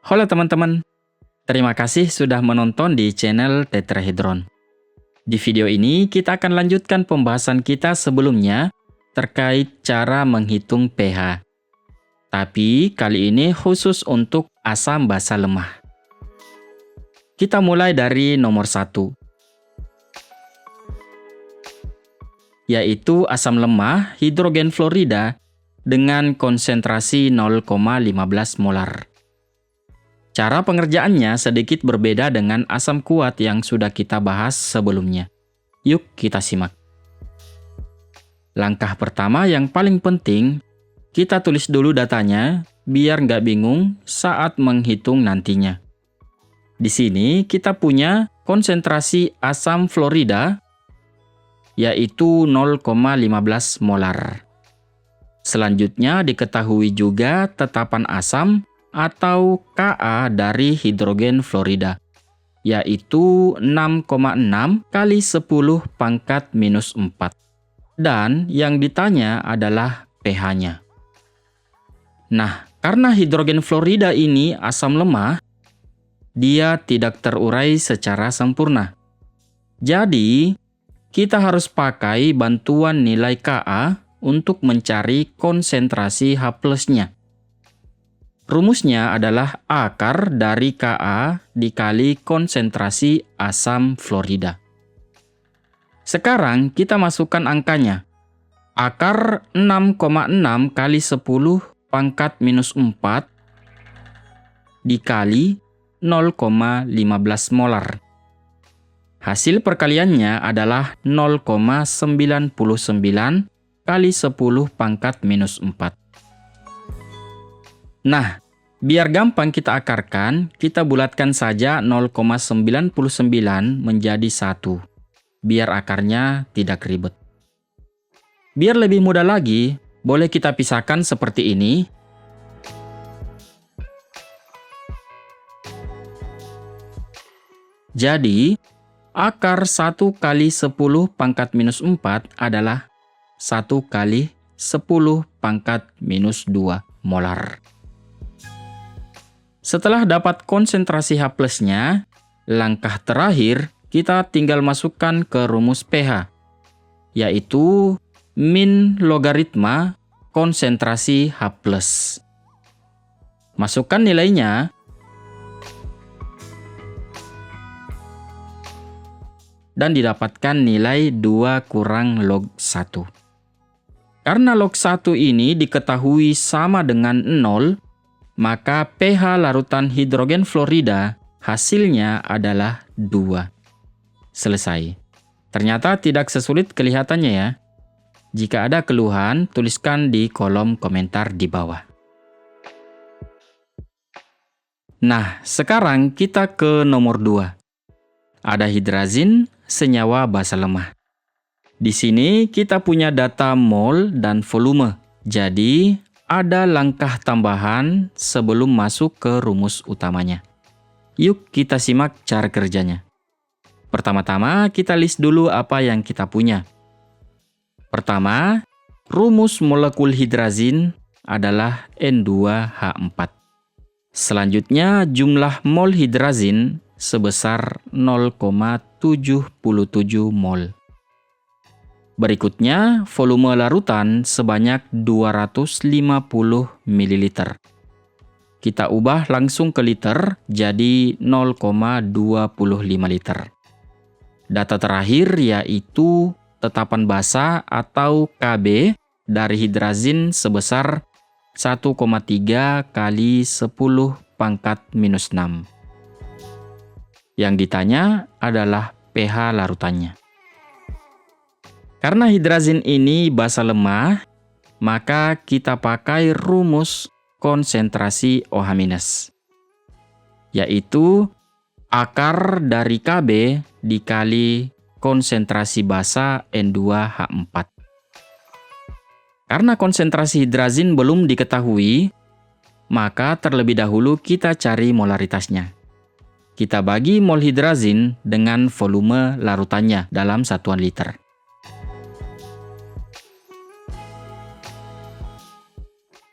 Halo teman-teman, terima kasih sudah menonton di channel Tetrahedron. Di video ini kita akan lanjutkan pembahasan kita sebelumnya terkait cara menghitung pH. Tapi kali ini khusus untuk asam basa lemah. Kita mulai dari nomor 1, yaitu asam lemah hidrogen fluorida dengan konsentrasi 0,15 molar. Cara pengerjaannya sedikit berbeda dengan asam kuat yang sudah kita bahas sebelumnya. Yuk kita simak. Langkah pertama yang paling penting, kita tulis dulu datanya biar nggak bingung saat menghitung nantinya. Di sini kita punya konsentrasi asam fluorida yaitu 0,15 molar. Selanjutnya diketahui juga tetapan asam atau Ka dari hidrogen fluorida, yaitu 6,6 kali 10 pangkat minus 4. Dan yang ditanya adalah pH-nya. Nah, karena hidrogen fluorida ini asam lemah, dia tidak terurai secara sempurna. Jadi, kita harus pakai bantuan nilai Ka untuk mencari konsentrasi H+-nya. Rumusnya adalah akar dari Ka dikali konsentrasi asam fluorida. Sekarang kita masukkan angkanya. Akar 6,6 kali 10 pangkat minus 4 dikali 0,15 molar. Hasil perkaliannya adalah 0,99 kali 10 pangkat minus 4. Nah, biar gampang kita akarkan, kita bulatkan saja 0,99 menjadi 1. Biar akarnya tidak ribet. Biar lebih mudah lagi, boleh kita pisahkan seperti ini. Jadi, akar 1 kali 10 pangkat minus 4 adalah 1 kali 10 pangkat minus 2 molar. Setelah dapat konsentrasi H+-nya, langkah terakhir kita tinggal masukkan ke rumus pH, yaitu min logaritma konsentrasi H+. Masukkan nilainya, dan didapatkan nilai 2 kurang log 1. Karena log 1 ini diketahui sama dengan 0, maka pH larutan hidrogen fluorida hasilnya adalah 2. Selesai. Ternyata tidak sesulit kelihatannya ya. Jika ada keluhan, tuliskan di kolom komentar di bawah. Nah, sekarang kita ke nomor 2. Ada hidrazin, senyawa basa lemah. Di sini kita punya data mol dan volume. Jadi, ada langkah tambahan sebelum masuk ke rumus utamanya. Yuk kita simak cara kerjanya. Pertama-tama kita list dulu apa yang kita punya. Pertama, rumus molekul hidrazin adalah N2H4. Selanjutnya jumlah mol hidrazin sebesar 0,77 mol. Berikutnya, volume larutan sebanyak 250 ml. Kita ubah langsung ke liter, jadi 0,25 liter. Data terakhir yaitu tetapan basa atau Kb dari hidrazin sebesar 1,3 kali 10 pangkat minus 6. Yang ditanya adalah pH larutannya. Karena hidrazin ini basa lemah, maka kita pakai rumus konsentrasi OH-, yaitu akar dari Kb dikali konsentrasi basa N2H4. Karena konsentrasi hidrazin belum diketahui, maka terlebih dahulu kita cari molaritasnya. Kita bagi mol hidrazin dengan volume larutannya dalam satuan liter.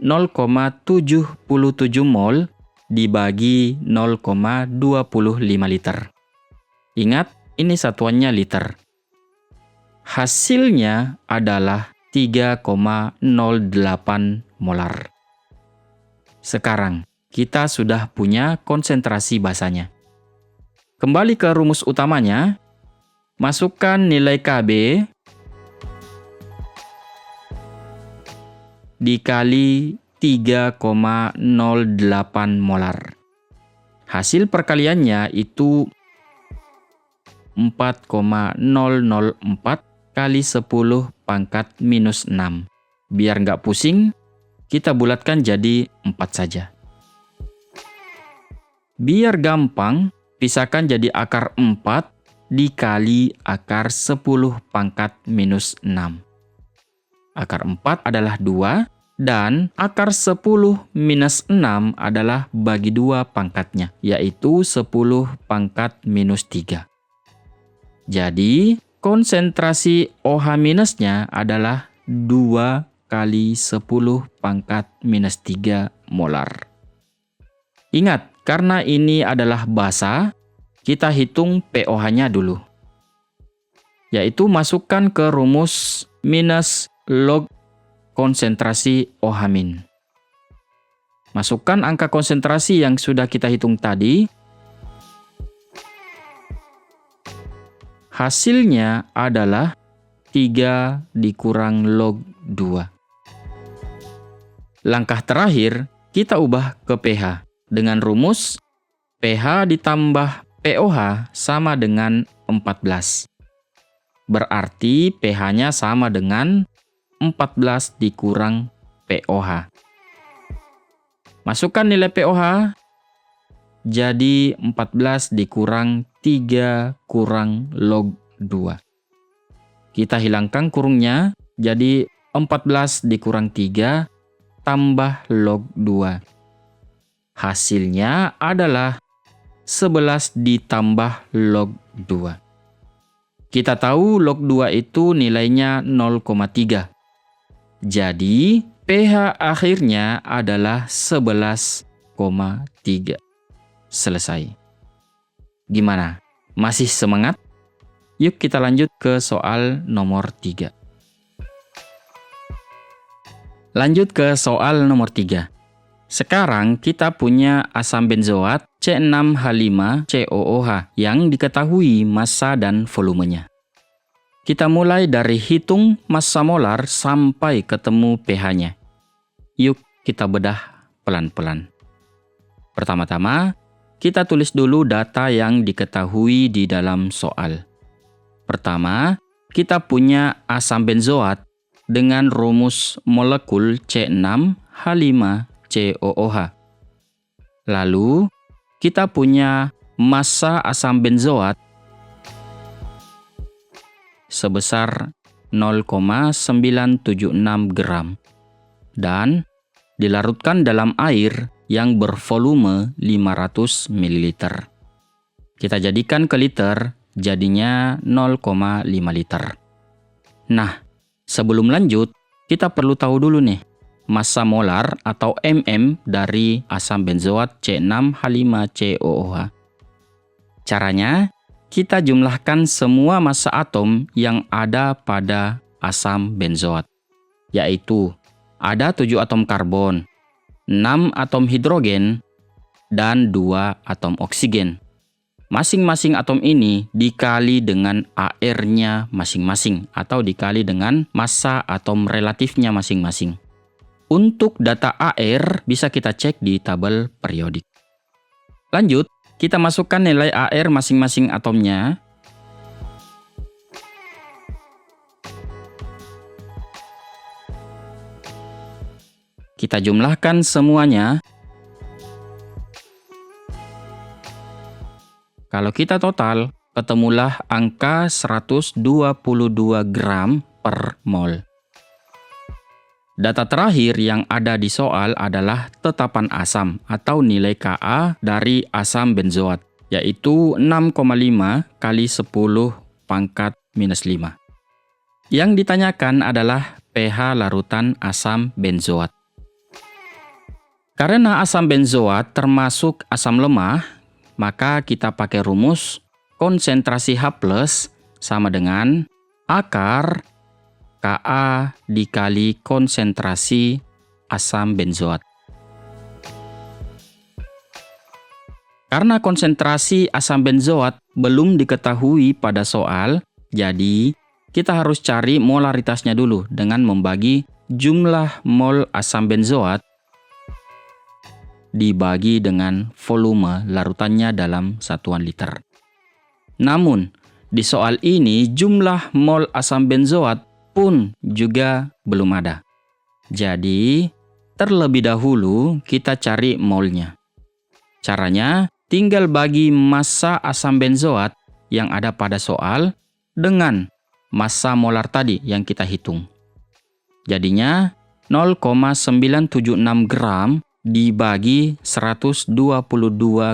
0,77 mol dibagi 0,25 liter. Ingat, ini satuannya liter. Hasilnya adalah 3,08 molar. Sekarang, kita sudah punya konsentrasi basanya. Kembali ke rumus utamanya, masukkan nilai Kb dikali 3,08 molar. Hasil perkaliannya itu 4,004 kali 10 pangkat minus 6. Biar nggak pusing, kita bulatkan jadi 4 saja. Biar gampang, pisahkan jadi akar 4 dikali akar 10 pangkat minus 6. Akar 4 adalah 2, dan akar 10 minus 6 adalah bagi 2 pangkatnya, yaitu 10 pangkat minus 3. Jadi, konsentrasi OH minusnya adalah 2 kali 10 pangkat minus 3 molar. Ingat, karena ini adalah basa, kita hitung pOH-nya dulu. Yaitu masukkan ke rumus minus log konsentrasi OH-. Masukkan angka konsentrasi yang sudah kita hitung tadi. Hasilnya adalah 3 dikurang log 2. Langkah terakhir, kita ubah ke pH. Dengan rumus pH ditambah pOH sama dengan 14. Berarti pH-nya sama dengan 14 dikurang pOH. Masukkan nilai pOH, jadi 14 dikurang 3 kurang log 2. Kita hilangkan kurungnya, jadi 14 dikurang 3 tambah log 2. Hasilnya adalah 11 ditambah log 2. Kita tahu log 2 itu nilainya 0,3. Jadi, pH akhirnya adalah 11,3. Selesai. Gimana? Masih semangat? Yuk kita lanjut ke soal nomor 3. Lanjut ke soal nomor 3. Sekarang kita punya asam benzoat C6H5COOH yang diketahui massa dan volumenya. Kita mulai dari hitung massa molar sampai ketemu pH-nya. Yuk kita bedah pelan-pelan. Pertama-tama, kita tulis dulu data yang diketahui di dalam soal. Pertama, kita punya asam benzoat dengan rumus molekul C6H5COOH. Lalu, kita punya massa asam benzoat sebesar 0,976 gram dan dilarutkan dalam air yang bervolume 500 ml. Kita jadikan ke liter, jadinya 0,5 liter. Nah, sebelum lanjut, kita perlu tahu dulu nih, massa molar atau mm dari asam benzoat C6H5COOH. Caranya, kita jumlahkan semua massa atom yang ada pada asam benzoat, yaitu ada 7 atom karbon, 6 atom hidrogen, dan 2 atom oksigen. Masing-masing atom ini dikali dengan AR-nya masing-masing atau dikali dengan massa atom relatifnya masing-masing. Untuk data AR bisa kita cek di tabel periodik. Lanjut, kita masukkan nilai AR masing-masing atomnya. Kita jumlahkan semuanya. Kalau kita total, ketemulah angka 122 gram per mol. Data terakhir yang ada di soal adalah tetapan asam atau nilai Ka dari asam benzoat, yaitu 6,5 kali 10 pangkat minus 5. Yang ditanyakan adalah pH larutan asam benzoat. Karena asam benzoat termasuk asam lemah, maka kita pakai rumus konsentrasi H+ sama dengan akar Ka dikali konsentrasi asam benzoat. Karena konsentrasi asam benzoat belum diketahui pada soal, jadi kita harus cari molaritasnya dulu dengan membagi jumlah mol asam benzoat dibagi dengan volume larutannya dalam satuan liter. Namun, di soal ini jumlah mol asam benzoat pun juga belum ada. Jadi, terlebih dahulu kita cari molnya. Caranya, tinggal bagi massa asam benzoat yang ada pada soal dengan massa molar tadi yang kita hitung. Jadinya, 0,976 gram dibagi 122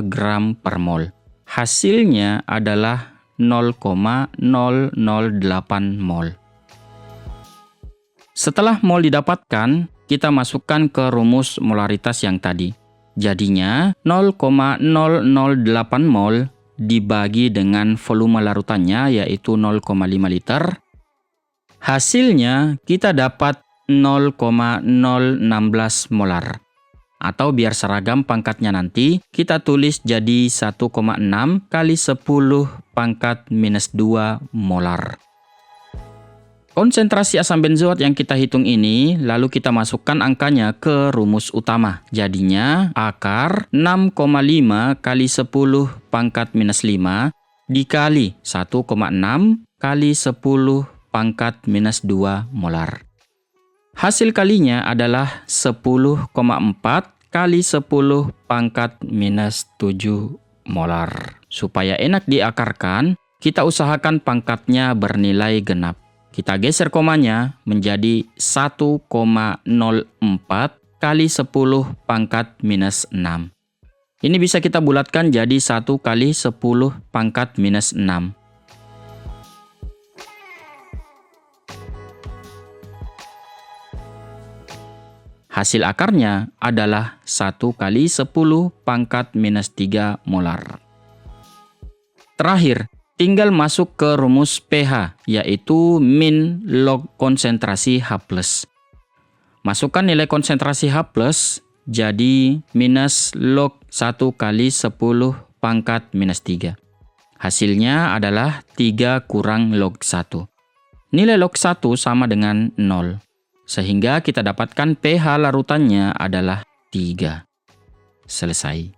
gram per mol. Hasilnya adalah 0,008 mol. Setelah mol didapatkan, kita masukkan ke rumus molaritas yang tadi. Jadinya 0,008 mol dibagi dengan volume larutannya yaitu 0,5 liter. Hasilnya kita dapat 0,016 molar. Atau biar seragam pangkatnya nanti, kita tulis jadi 1,6 kali 10 pangkat minus 2 molar. Konsentrasi asam benzoat yang kita hitung ini, lalu kita masukkan angkanya ke rumus utama. Jadinya, akar 6,5 kali 10 pangkat minus 5 dikali 1,6 kali 10 pangkat minus 2 molar. Hasil kalinya adalah 10,4 kali 10 pangkat minus 7 molar. Supaya enak diakarkan, kita usahakan pangkatnya bernilai genap. Kita geser komanya menjadi 1,04 kali 10 pangkat minus 6. Ini bisa kita bulatkan jadi 1 kali 10 pangkat minus 6. Hasil akarnya adalah 1 kali 10 pangkat minus 3 molar. Terakhir, tinggal masuk ke rumus pH, yaitu min log konsentrasi H+. Masukkan nilai konsentrasi H+, jadi minus log 1 kali 10 pangkat minus 3. Hasilnya adalah 3 kurang log 1. Nilai log 1 sama dengan 0. Sehingga kita dapatkan pH larutannya adalah 3. Selesai.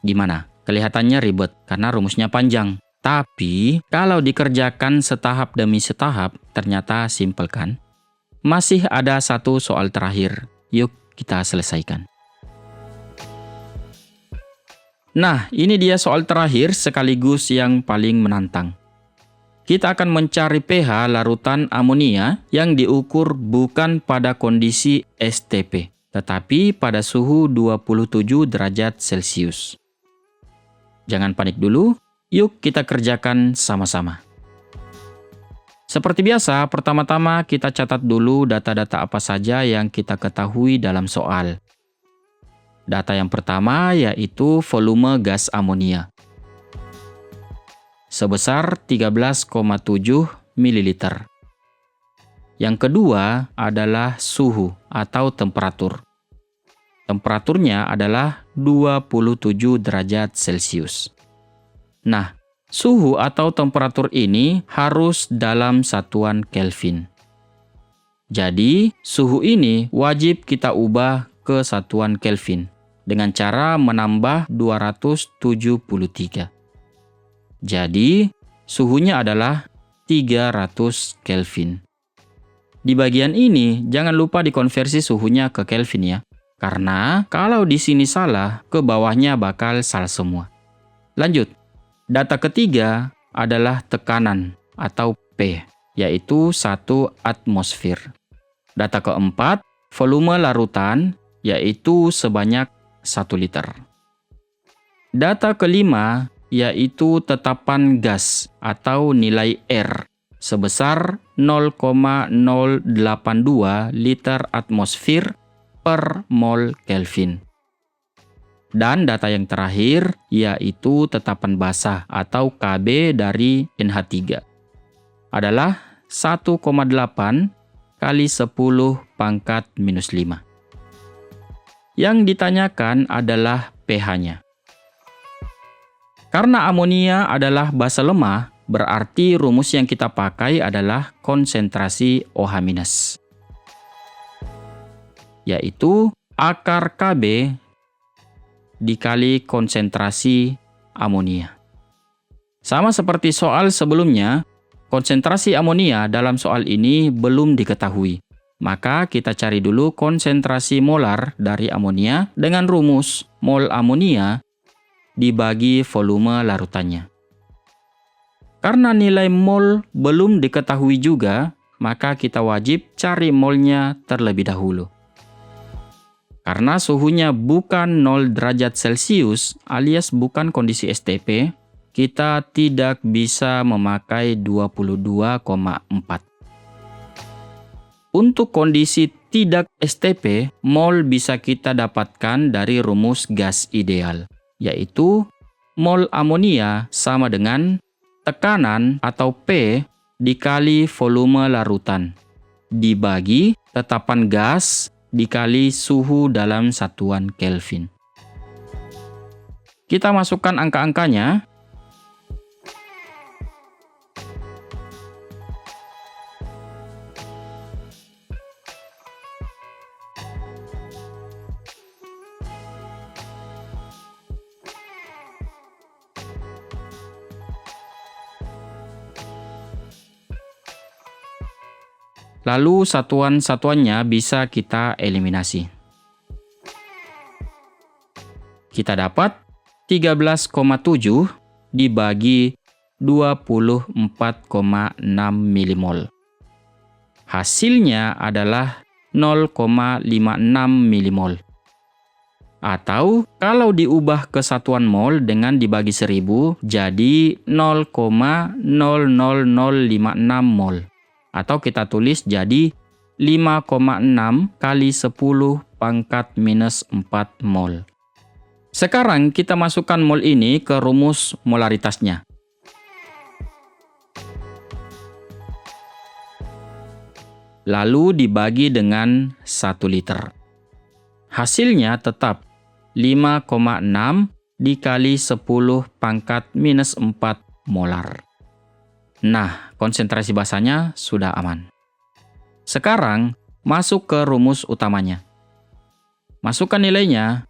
Gimana? Kelihatannya ribet karena rumusnya panjang. Tapi, kalau dikerjakan setahap demi setahap, ternyata simpel kan? Masih ada satu soal terakhir. Yuk kita selesaikan. Nah, ini dia soal terakhir sekaligus yang paling menantang. Kita akan mencari pH larutan amonia yang diukur bukan pada kondisi STP, tetapi pada suhu 27 derajat Celcius. Jangan panik dulu, yuk kita kerjakan sama-sama. Seperti biasa, pertama-tama kita catat dulu data-data apa saja yang kita ketahui dalam soal. Data yang pertama yaitu volume gas amonia. Sebesar 13,7 ml. Yang kedua adalah suhu atau temperatur. Temperaturnya adalah 27 derajat Celcius. Nah, suhu atau temperatur ini harus dalam satuan Kelvin. Jadi, suhu ini wajib kita ubah ke satuan Kelvin dengan cara menambah 273. Jadi, suhunya adalah 300 Kelvin. Di bagian ini, jangan lupa dikonversi suhunya ke Kelvin ya. Karena kalau di sini salah, ke bawahnya bakal salah semua. Lanjut. Data ketiga adalah tekanan atau P, yaitu 1 atmosfer. Data keempat, volume larutan, yaitu sebanyak 1 liter. Data kelima, yaitu tetapan gas atau nilai R sebesar 0,082 liter atmosfer per mol Kelvin. Dan data yang terakhir yaitu tetapan basah atau Kb dari NH3 adalah 1,8 kali 10 pangkat minus 5. Yang ditanyakan adalah pH-nya. Karena amonia adalah basa lemah, berarti rumus yang kita pakai adalah konsentrasi OH-, yaitu akar Kb dikali konsentrasi amonia. Sama seperti soal sebelumnya, konsentrasi amonia dalam soal ini belum diketahui. Maka kita cari dulu konsentrasi molar dari amonia dengan rumus mol amonia dibagi volume larutannya. Karena nilai mol belum diketahui juga, maka kita wajib cari molnya terlebih dahulu. Karena suhunya bukan 0 derajat Celcius alias bukan kondisi STP, kita tidak bisa memakai 22,4. Untuk kondisi tidak STP, mol bisa kita dapatkan dari rumus gas ideal, yaitu mol amonia sama dengan tekanan atau P dikali volume larutan, dibagi tetapan gas dikali suhu dalam satuan Kelvin. Kita masukkan angka-angkanya. Lalu satuan-satuannya bisa kita eliminasi. Kita dapat 13,7 dibagi 24,6 milimol. Hasilnya adalah 0,56 milimol. Atau kalau diubah ke satuan mol dengan dibagi 1000 jadi 0,00056 mol. Atau kita tulis jadi 5,6 kali 10 pangkat minus 4 mol. Sekarang kita masukkan mol ini ke rumus molaritasnya. Lalu dibagi dengan 1 liter. Hasilnya tetap 5,6 dikali 10 pangkat minus 4 molar. Nah, konsentrasi basanya sudah aman. Sekarang, masuk ke rumus utamanya. Masukkan nilainya.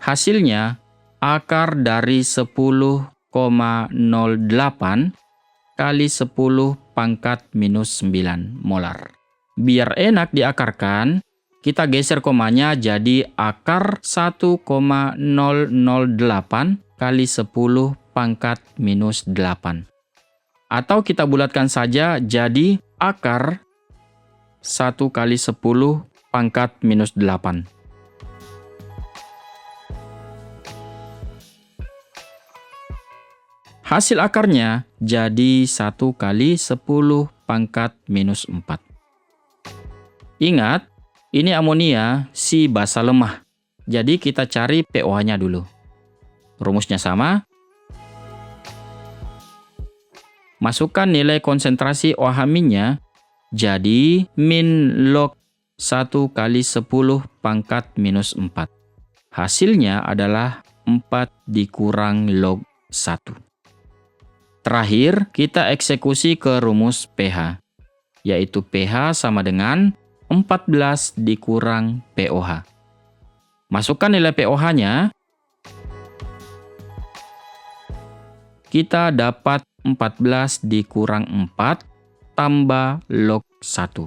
Hasilnya, akar dari 10,08 kali 10 pangkat minus 9 molar. Biar enak diakarkan, kita geser komanya jadi akar 1,008 kali 10 pangkat minus 8. Atau kita bulatkan saja jadi akar 1 kali 10 pangkat minus 8. Hasil akarnya jadi 1 kali 10 pangkat minus 4. Ingat, ini amonia si basa lemah. Jadi kita cari pOH-nya dulu. Rumusnya sama. Masukkan nilai konsentrasi OH-nya jadi min log 1 kali 10 pangkat minus 4. Hasilnya adalah 4 dikurang log 1. Terakhir, kita eksekusi ke rumus pH, yaitu pH sama dengan 14 dikurang pOH. Masukkan nilai pOH-nya. Kita dapat 14 dikurang 4 tambah log 1.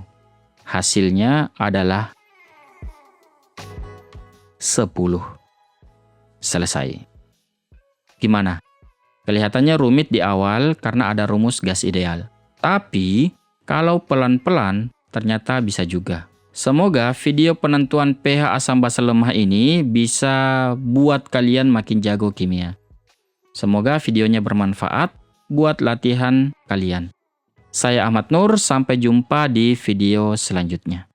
Hasilnya adalah 10. Selesai. Gimana? Kelihatannya rumit di awal karena ada rumus gas ideal. Tapi, kalau pelan-pelan, ternyata bisa juga. Semoga video penentuan pH asam basa lemah ini bisa buat kalian makin jago kimia. Semoga videonya bermanfaat buat latihan kalian. Saya Ahmad Nur, sampai jumpa di video selanjutnya.